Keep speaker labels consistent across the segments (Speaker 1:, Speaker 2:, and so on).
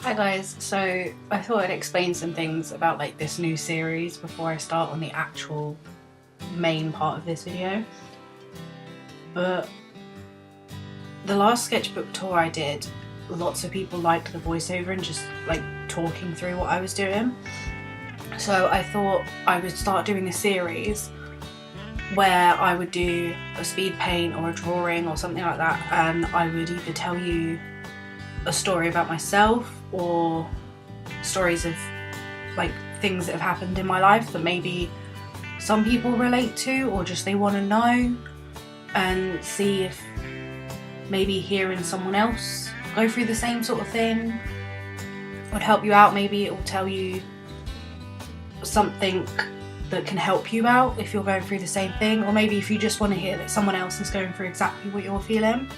Speaker 1: Hi guys, so I thought I'd explain some things about like this new series before I start on the actual main part of this video. But the last sketchbook tour I did, lots of people liked the voiceover and just like talking through what I was doing. So I thought I would start doing a series where I would do a speed paint or a drawing or something like that, and I would either tell you a story about myself or stories of like things that have happened in my life that maybe some people relate to or just they want to know, and see if maybe hearing someone else go through the same sort of thing would help you out. Maybe it will tell you something that can help you out if you're going through the same thing, or maybe if you just want to hear that someone else is going through exactly what you're feeling.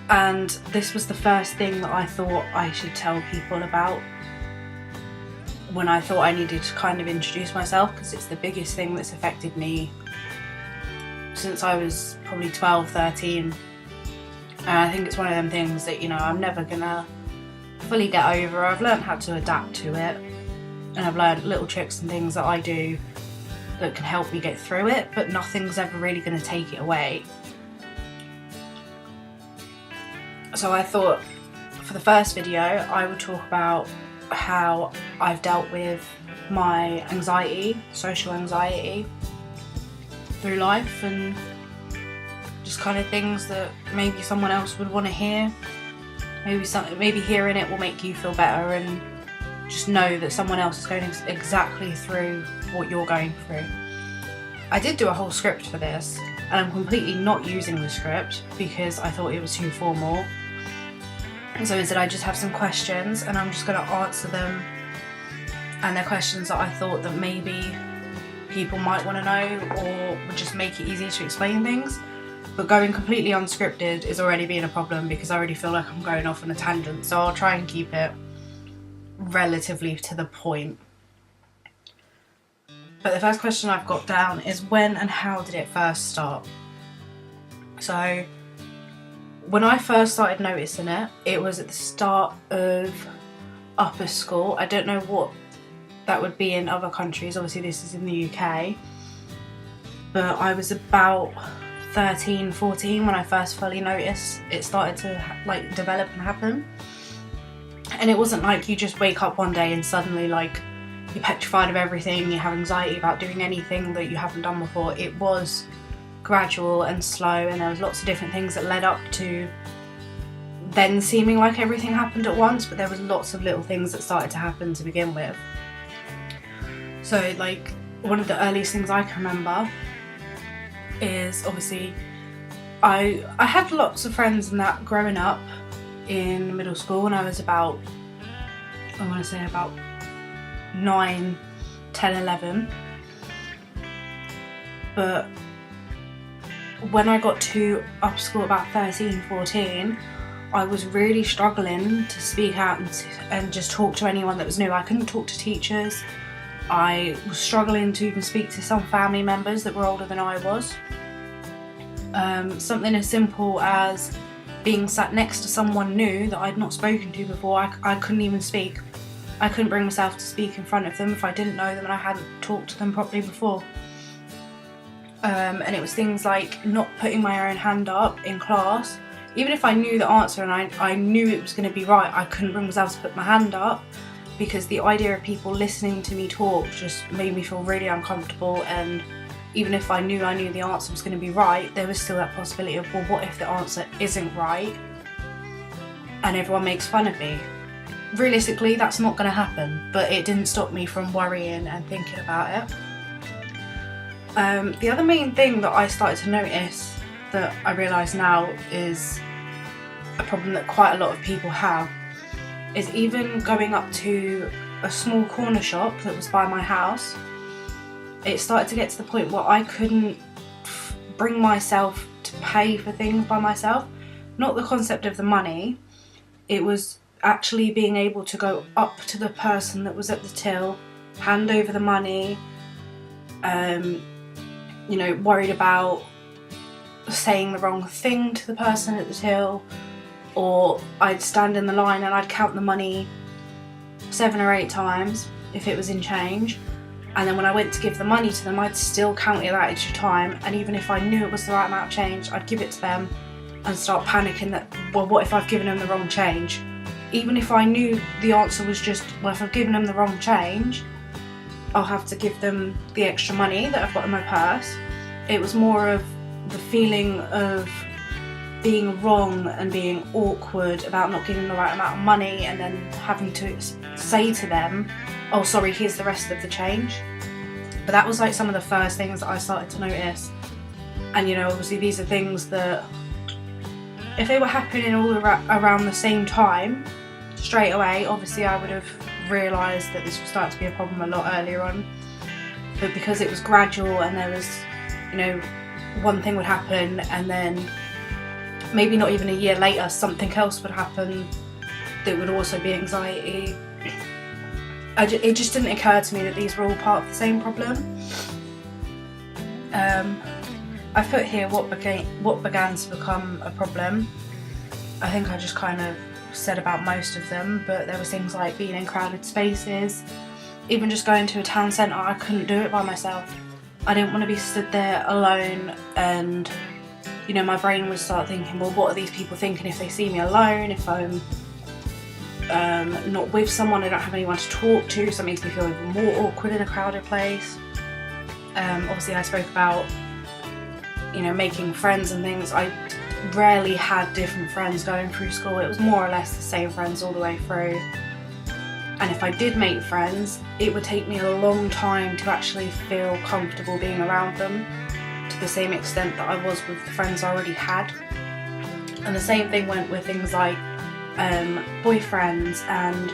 Speaker 1: And this was the first thing that I thought I should tell people about when I thought I needed to kind of introduce myself, because it's the biggest thing that's affected me since I was probably 12, 13. And I think it's one of them things that, you know, I'm never gonna fully get over. I've learned how to adapt to it, and I've learned little tricks and things that I do that can help me get through it, but nothing's ever really gonna take it away. So I thought for the first video I would talk about how I've dealt with my anxiety, social anxiety, through life, and just kind of things that maybe someone else would want to hear. Maybe hearing it will make you feel better and just know that someone else is going exactly through what you're going through. I did do a whole script for this, and I'm completely not using the script because I thought it was too formal. So instead I just have some questions and I'm just going to answer them, and they're questions that I thought that maybe people might want to know or would just make it easier to explain things. But going completely unscripted is already being a problem because I already feel like I'm going off on a tangent, so I'll try and keep it relatively to the point. But the first question I've got down is, when and how did it first start? So when I first started noticing it, it was at the start of upper school. I don't know what that would be in other countries, obviously this is in the UK, but I was about 13, 14 when I first fully noticed it started to like develop and happen. And it wasn't like you just wake up one day and suddenly like you're petrified of everything, you have anxiety about doing anything that you haven't done before. It was gradual and slow, and there was lots of different things that led up to then seeming like everything happened at once, but there was lots of little things that started to happen to begin with. So like one of the earliest things I can remember is obviously I had lots of friends and that growing up in middle school when I was about, I want to say about 9, 10, 11. But when I got to upper school about 13, 14, I was really struggling to speak out and just talk to anyone that was new. I couldn't talk to teachers. I was struggling to even speak to some family members that were older than I was. Something as simple as being sat next to someone new that I'd not spoken to before, I couldn't even speak. I couldn't bring myself to speak in front of them if I didn't know them and I hadn't talked to them properly before. And it was things like not putting my own hand up in class. Even if I knew the answer and I knew it was going to be right, I couldn't bring myself to put my hand up because the idea of people listening to me talk just made me feel really uncomfortable. And even if I knew the answer was going to be right, there was still that possibility of, well, what if the answer isn't right and everyone makes fun of me? Realistically, that's not going to happen, but it didn't stop me from worrying and thinking about it. The other main thing that I started to notice that I realise now is a problem that quite a lot of people have is even going up to a small corner shop that was by my house. It started to get to the point where I couldn't bring myself to pay for things by myself. Not the concept of the money, it was actually being able to go up to the person that was at the till, hand over the money, you know, worried about saying the wrong thing to the person at the till, or I'd stand in the line and I'd count the money 7 or 8 times if it was in change, and then when I went to give the money to them, I'd still count it that extra time, and even if I knew it was the right amount of change, I'd give it to them and start panicking that, well, what if I've given them the wrong change? Even if I knew the answer was just, well, if I've given them the wrong change, I'll have to give them the extra money that I've got in my purse. It was more of the feeling of being wrong and being awkward about not giving the right amount of money, and then having to say to them, oh sorry, here's the rest of the change. But that was like some of the first things that I started to notice. And you know, obviously these are things that if they were happening all around the same time, straight away, obviously I would have realised that this was starting to be a problem a lot earlier on. But because it was gradual and there was, you know, one thing would happen and then maybe not even a year later something else would happen that would also be anxiety. It just didn't occur to me that these were all part of the same problem. I put here what began to become a problem. I think I just kind of said about most of them, but there was things like being in crowded spaces, even just going to a town centre. I couldn't do it by myself. I didn't want to be stood there alone, and you know, my brain would start thinking, well, what are these people thinking if they see me alone, if I'm not with someone, I don't have anyone to talk to, so it makes me feel even more awkward in a crowded place. Obviously I spoke about, you know, making friends and things. I rarely had different friends going through school. It was more or less the same friends all the way through. And if I did make friends, it would take me a long time to actually feel comfortable being around them to the same extent that I was with the friends I already had. And the same thing went with things like boyfriends and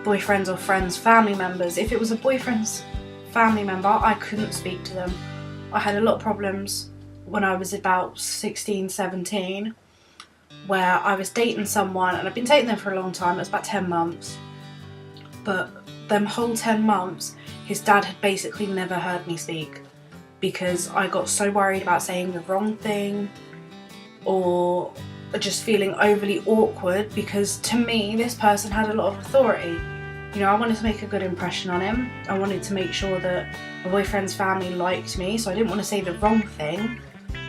Speaker 1: boyfriends or friends' family members. If it was a boyfriend's family member, I couldn't speak to them. I had a lot of problems when I was about 16, 17, where I was dating someone, and I've been dating them for a long time. It was about 10 months. But them whole 10 months, his dad had basically never heard me speak, because I got so worried about saying the wrong thing or just feeling overly awkward, because to me this person had a lot of authority. You know, I wanted to make a good impression on him. I wanted to make sure that my boyfriend's family liked me, so I didn't want to say the wrong thing,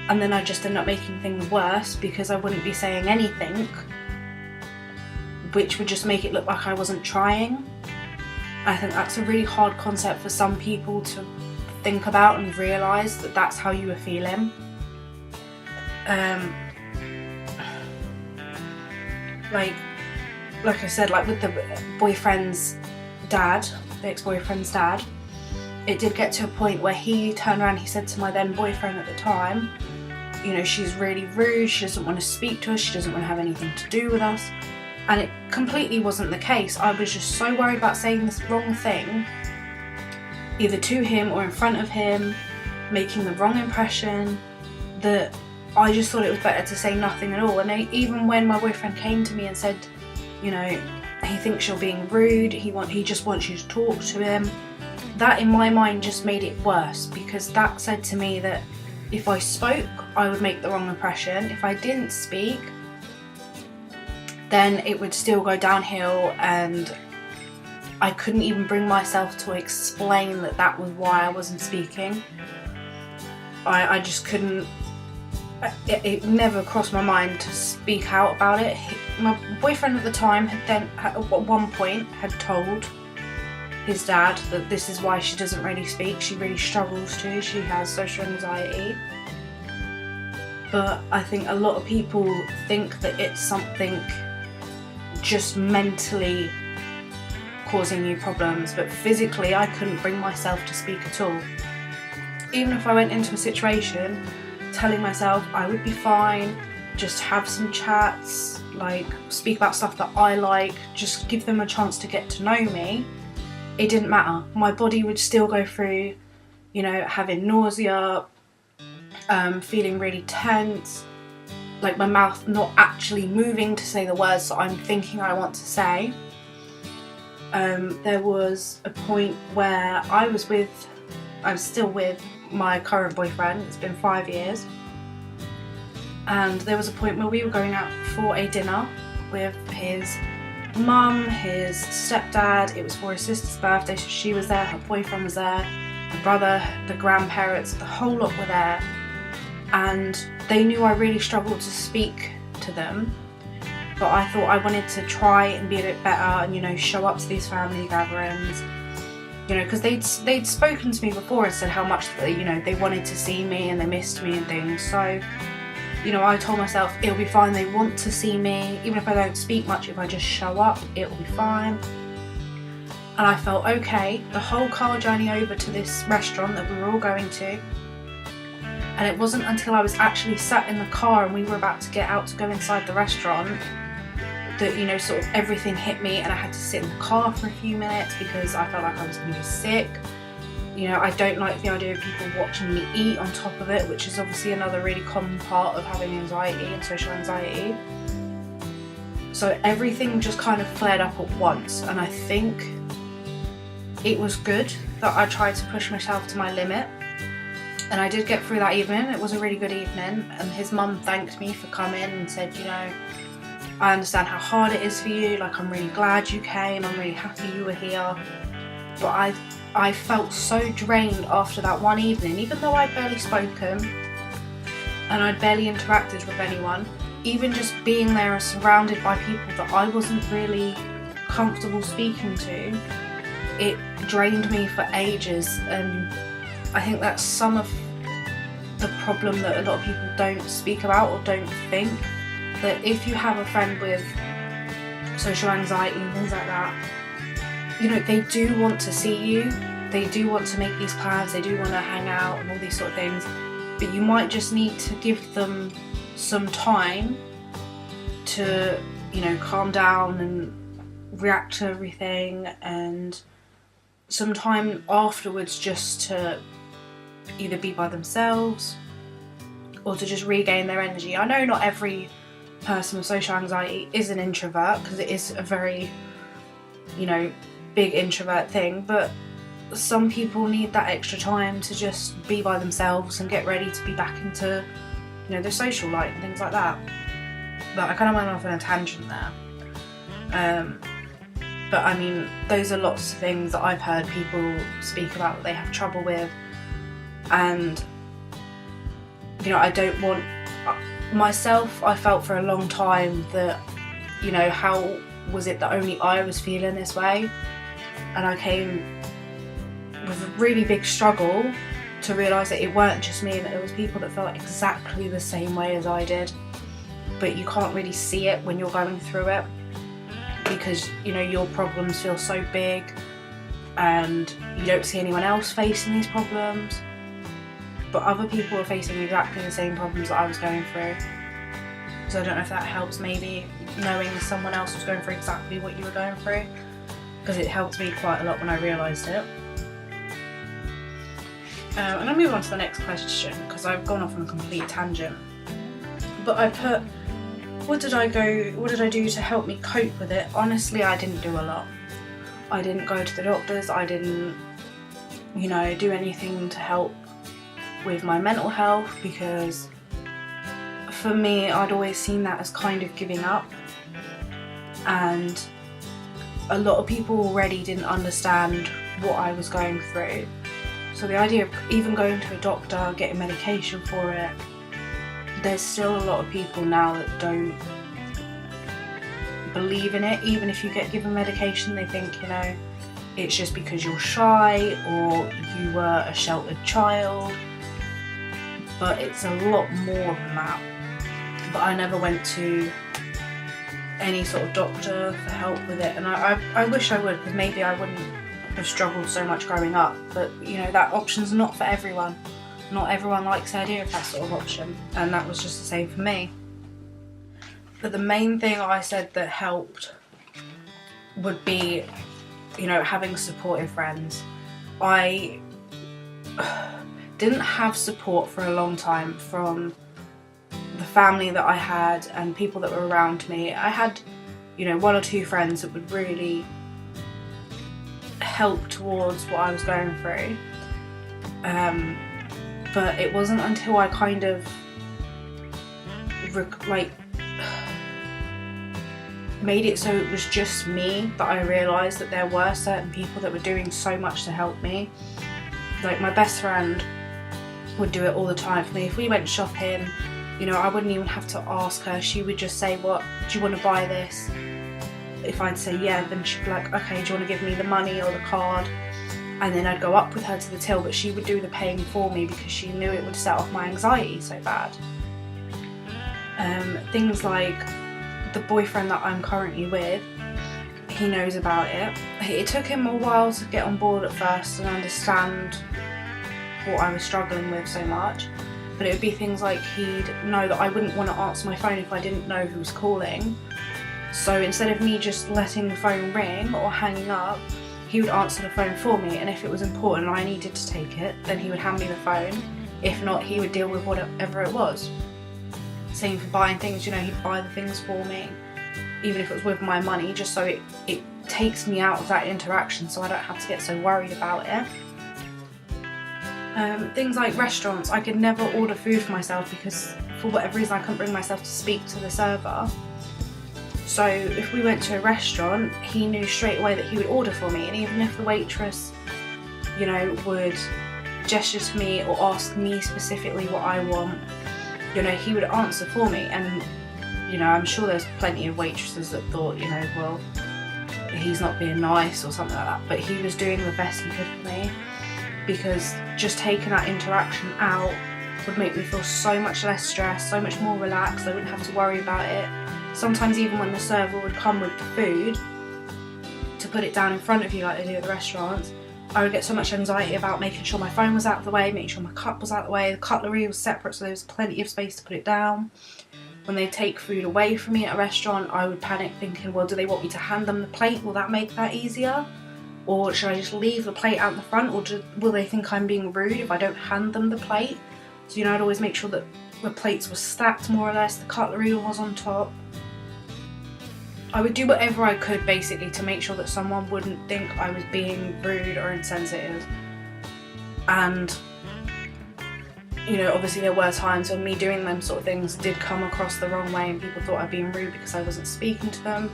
Speaker 1: and then I just ended up making things worse because I wouldn't be saying anything, which would just make it look like I wasn't trying. I think that's a really hard concept for some people to think about and realise that that's how you were feeling. Like I said, like with the boyfriend's dad, the ex-boyfriend's dad, it did get to a point where he turned around, he said to my then boyfriend at the time, you know, she's really rude, she doesn't want to speak to us, she doesn't want to have anything to do with us. And it completely wasn't the case. I was just so worried about saying this wrong thing, either to him or in front of him, making the wrong impression, that I just thought it was better to say nothing at all. And even when my boyfriend came to me and said, you know, he thinks you're being rude, he just wants you to talk to him, that in my mind just made it worse, because that said to me that if I spoke, I would make the wrong impression. If I didn't speak, then it would still go downhill, and I couldn't even bring myself to explain that that was why I wasn't speaking. I just couldn't. It never crossed my mind to speak out about it. My boyfriend at the time at one point had told his dad that this is why she doesn't really speak. She really struggles to. She has social anxiety. But I think a lot of people think that it's something just mentally causing you problems, but physically I couldn't bring myself to speak at all. Even if I went into a situation telling myself I would be fine, just have some chats, like speak about stuff that I like, just give them a chance to get to know me, it didn't matter. My body would still go through, you know, having nausea, feeling really tense, like my mouth not actually moving to say the words that I'm thinking I want to say. There was a point where I'm still with my current boyfriend. It's been 5 years, and there was a point where we were going out for a dinner, with his mum, his stepdad. It was for his sister's birthday, so she was there, her boyfriend was there, the brother, the grandparents, the whole lot were there. And they knew I really struggled to speak to them, but I thought I wanted to try and be a bit better and, you know, show up to these family gatherings, you know, because they'd spoken to me before and said how much, you know, they wanted to see me and they missed me and things. So, you know, I told myself it'll be fine, they want to see me, even if I don't speak much, if I just show up, it'll be fine. And I felt okay the whole car journey over to this restaurant that we were all going to. And it wasn't until I was actually sat in the car and we were about to get out to go inside the restaurant that, you know, sort of everything hit me, and I had to sit in the car for a few minutes because I felt like I was going to be sick. You know, I don't like the idea of people watching me eat on top of it, which is obviously another really common part of having anxiety and social anxiety. So everything just kind of flared up at once, and I think it was good that I tried to push myself to my limit. And I did get through that evening. It was a really good evening, and his mum thanked me for coming and said, you know, I understand how hard it is for you, like I'm really glad you came, I'm really happy you were here. But I felt so drained after that one evening, even though I'd barely spoken and I'd barely interacted with anyone. Even just being there and surrounded by people that I wasn't really comfortable speaking to, it drained me for ages. And I think that's some of the problem that a lot of people don't speak about or don't think, that if you have a friend with social anxiety and things like that, you know, they do want to see you, they do want to make these plans, they do want to hang out and all these sort of things, but you might just need to give them some time to, you know, calm down and react to everything, and some time afterwards just to either be by themselves or to just regain their energy. I know not every person with social anxiety is an introvert, because it is a very, you know, big introvert thing, but some people need that extra time to just be by themselves and get ready to be back into, you know, their social life and things like that. But I kind of went off on a tangent there. But I mean, those are lots of things that I've heard people speak about that they have trouble with, and, you know, I don't want myself, I felt for a long time that, you know, how was it that only I was feeling this way? And I came with a really big struggle to realise that it weren't just me, and that there was people that felt exactly the same way as I did, but you can't really see it when you're going through it, because, you know, your problems feel so big and you don't see anyone else facing these problems. But other people are facing exactly the same problems that I was going through. So I don't know if that helps, maybe knowing someone else was going through exactly what you were going through, because it helped me quite a lot when I realised it. And I'll move on to the next question, because I've gone off on a complete tangent. But I put, what did I do to help me cope with it? Honestly, I didn't do a lot. I didn't go to the doctors, I didn't, you know, do anything to help with my mental health, because for me, I'd always seen that as kind of giving up, and a lot of people already didn't understand what I was going through. So the idea of even going to a doctor, getting medication for it, there's still a lot of people now that don't believe in it. Even if you get given medication, they think, you know, it's just because you're shy or you were a sheltered child. But it's a lot more than that. But I never went to any sort of doctor for help with it, and I wish I would, because maybe I wouldn't have struggled so much growing up. But, you know, that option's not for everyone. Not everyone likes the idea of that sort of option, and that was just the same for me. But the main thing I said that helped would be, you know, having supportive friends. I didn't have support for a long time from the family that I had and people that were around me. I had, you know, one or two friends that would really help towards what I was going through. But it wasn't until I kind of made it so it was just me that I realised that there were certain people that were doing so much to help me. Like my best friend would do it all the time for me. If we went shopping, you know, I wouldn't even have to ask her. She would just say, what, do you want to buy this? If I'd say yeah, then she'd be like, okay, do you want to give me the money or the card? And then I'd go up with her to the till, but she would do the paying for me because she knew it would set off my anxiety so bad. Things like the boyfriend that I'm currently with, he knows about it. It took him a while to get on board at first and understand what I was struggling with so much, but it would be things like he'd know that I wouldn't want to answer my phone if I didn't know who was calling. So instead of me just letting the phone ring or hanging up, he would answer the phone for me, and if it was important and I needed to take it, then he would hand me the phone. If not, he would deal with whatever it was. Same for buying things, you know, he'd buy the things for me, even if it was with my money, just so it takes me out of that interaction so I don't have to get so worried about it. Things like restaurants, I could never order food for myself because for whatever reason I couldn't bring myself to speak to the server. So if we went to a restaurant, he knew straight away that he would order for me, and even if the waitress, you know, would gesture to me or ask me specifically what I want, you know, he would answer for me. And, you know, I'm sure there's plenty of waitresses that thought, you know, well, he's not being nice or something like that, but he was doing the best he could for me, because just taking that interaction out would make me feel so much less stressed, so much more relaxed. I wouldn't have to worry about it. Sometimes even when the server would come with the food to put it down in front of you like they do at the restaurants, I would get so much anxiety about making sure my phone was out of the way, making sure my cup was out of the way, the cutlery was separate so there was plenty of space to put it down. When they take food away from me at a restaurant, I would panic thinking, well, do they want me to hand them the plate? Will that make that easier? Or should I just leave the plate out in the front? Or will they think I'm being rude if I don't hand them the plate? So, you know, I'd always make sure that the plates were stacked more or less, the cutlery was on top. I would do whatever I could basically to make sure that someone wouldn't think I was being rude or insensitive. And, you know, obviously there were times when me doing them sort of things did come across the wrong way and people thought I'd been rude because I wasn't speaking to them.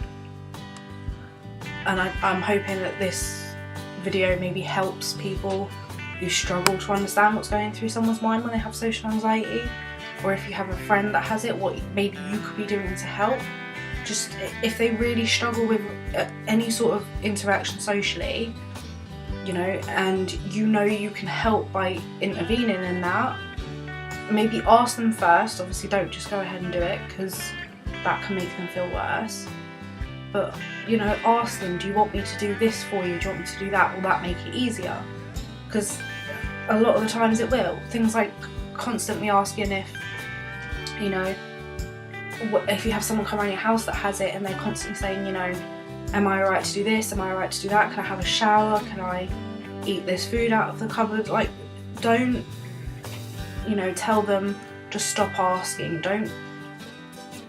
Speaker 1: And I'm hoping that this video maybe helps people who struggle to understand what's going through someone's mind when they have social anxiety, or if you have a friend that has it, what maybe you could be doing to help. Just if they really struggle with any sort of interaction socially, you know, and you know you can help by intervening in that, maybe ask them first. Obviously don't just go ahead and do it because that can make them feel worse. But, you know, ask them, do you want me to do this for you? Do you want me to do that? Will that make it easier? Because a lot of the times it will. Things like constantly asking if, you know, if you have someone come around your house that has it and they're constantly saying, you know, am I alright to do this? Am I alright to do that? Can I have a shower? Can I eat this food out of the cupboard? Like, don't, you know, tell them, just stop asking. Don't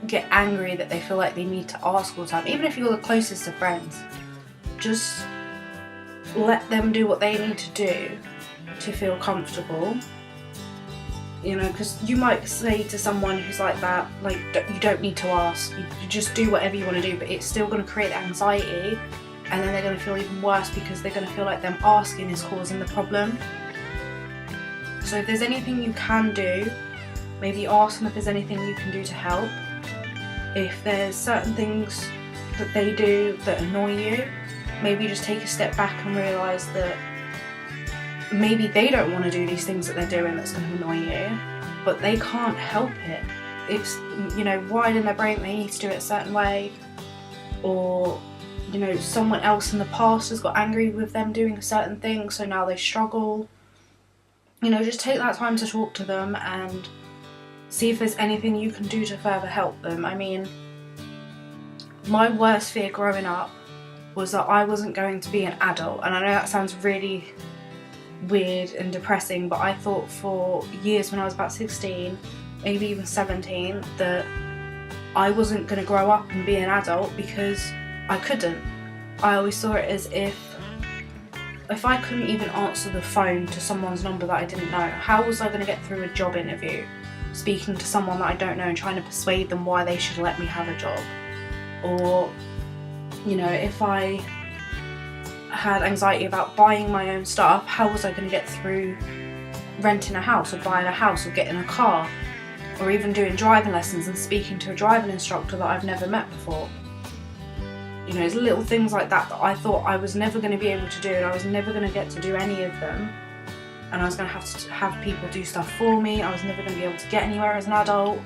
Speaker 1: get angry that they feel like they need to ask all the time. Even if you're the closest of friends, just let them do what they need to do to feel comfortable. You know, because you might say to someone who's like that, like, you don't need to ask, you just do whatever you want to do, but it's still going to create anxiety, and then they're going to feel even worse because they're going to feel like them asking is causing the problem. So if there's anything you can do, maybe ask them if there's anything you can do to help. If there's certain things that they do that annoy you, maybe just take a step back and realise that maybe they don't want to do these things that they're doing that's going to annoy you, but they can't help it. It's, you know, wired in their brain they need to do it a certain way, or, you know, someone else in the past has got angry with them doing a certain thing, so now they struggle. You know, just take that time to talk to them and see if there's anything you can do to further help them. I mean, my worst fear growing up was that I wasn't going to be an adult, and I know that sounds really weird and depressing, but I thought for years when I was about 16, maybe even 17, that I wasn't going to grow up and be an adult because I couldn't. I always saw it as if I couldn't even answer the phone to someone's number that I didn't know, how was I going to get through a job interview speaking to someone that I don't know and trying to persuade them why they should let me have a job? Or You know, if I had anxiety about buying my own stuff, how was I going to get through renting a house or buying a house or getting a car, or even doing driving lessons and speaking to a driving instructor that I've never met before? You know, it's little things like that that I thought I was never going to be able to do, and I was never going to get to do any of them, and I was going to have people do stuff for me. I was never going to be able to get anywhere as an adult.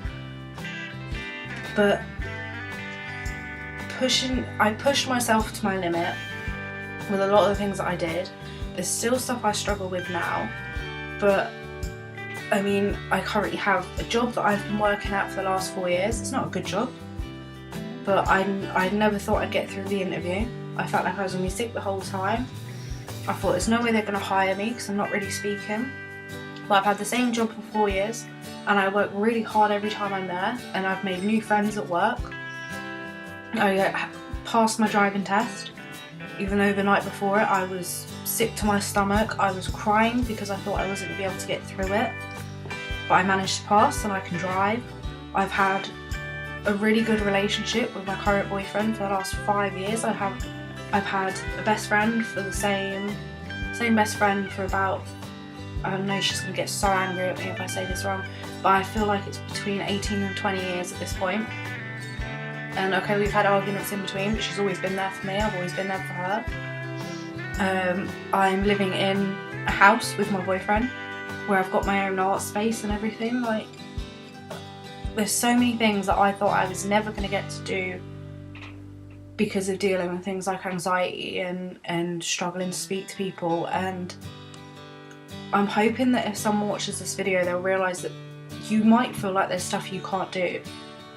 Speaker 1: But I pushed myself to my limit with a lot of the things that I did. There's still stuff I struggle with now, but I mean, I currently have a job that I've been working at for the last 4 years. It's not a good job, but I never thought I'd get through the interview. I felt like I was going to be sick the whole time. I thought there's no way they're going to hire me because I'm not really speaking. But I've had the same job for 4 years, and I work really hard every time I'm there, and I've made new friends at work. I passed my driving test, even though the night before it I was sick to my stomach. I was crying because I thought I wasn't going to be able to get through it. But I managed to pass, and I can drive. I've had a really good relationship with my current boyfriend for the last 5 years. I've had a best friend for the same best friend for about, I don't know, she's going to get so angry at me if I say this wrong, but I feel like it's between 18 and 20 years at this point. And okay, we've had arguments in between, but she's always been there for me. I've always been there for her. I'm living in a house with my boyfriend where I've got my own art space and everything. Like, there's so many things that I thought I was never going to get to do because of dealing with things like anxiety and struggling to speak to people. And I'm hoping that if someone watches this video, they'll realise that you might feel like there's stuff you can't do,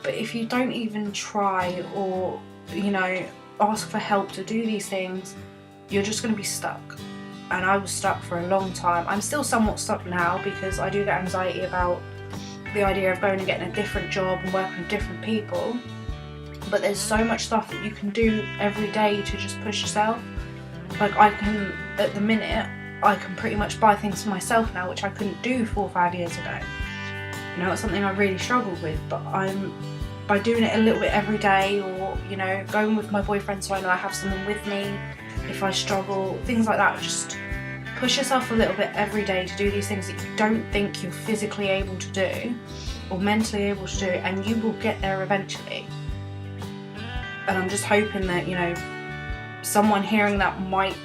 Speaker 1: but if you don't even try or, you know, ask for help to do these things, you're just going to be stuck. And I was stuck for a long time. I'm still somewhat stuck now because I do get anxiety about the idea of going and getting a different job and working with different people. But there's so much stuff that you can do every day to just push yourself. Like, I can, at the minute, I can pretty much buy things for myself now, which I couldn't do 4 or 5 years ago. You know, it's something I really struggled with, but by doing it a little bit every day, or, you know, going with my boyfriend so I know I have someone with me if I struggle, things like that. Just push yourself a little bit every day to do these things that you don't think you're physically able to do or mentally able to do, and you will get there eventually. And I'm just hoping that, you know, someone hearing that might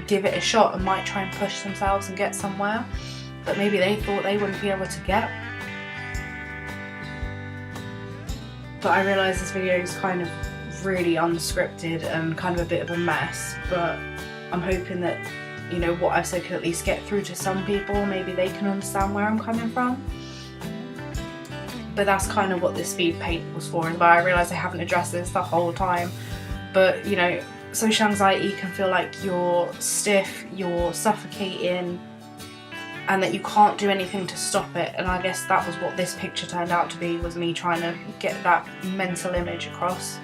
Speaker 1: give it a shot and might try and push themselves and get somewhere that maybe they thought they wouldn't be able to get. But I realise this video is kind of really unscripted and kind of a bit of a mess, but I'm hoping that, you know, what I've said could at least get through to some people. Maybe they can understand where I'm coming from. But that's kind of what this speed paint was for. But I realise I haven't addressed this the whole time. But, you know, social anxiety can feel like you're stiff, you're suffocating, and that you can't do anything to stop it. And I guess that was what this picture turned out to be, was me trying to get that mental image across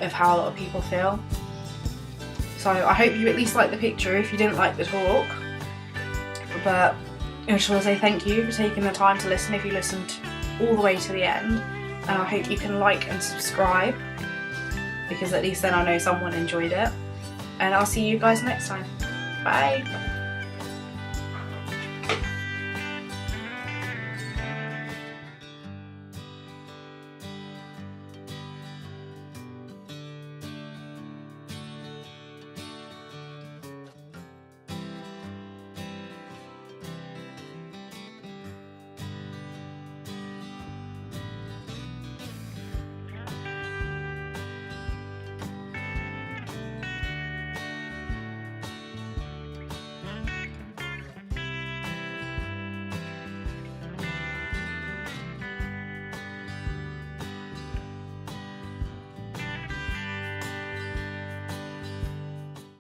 Speaker 1: of how a lot of people feel. So I hope you at least like the picture if you didn't like the talk. But I just want to say thank you for taking the time to listen if you listened all the way to the end. And I hope you can like and subscribe, because at least then I know someone enjoyed it. And I'll see you guys next time. Bye!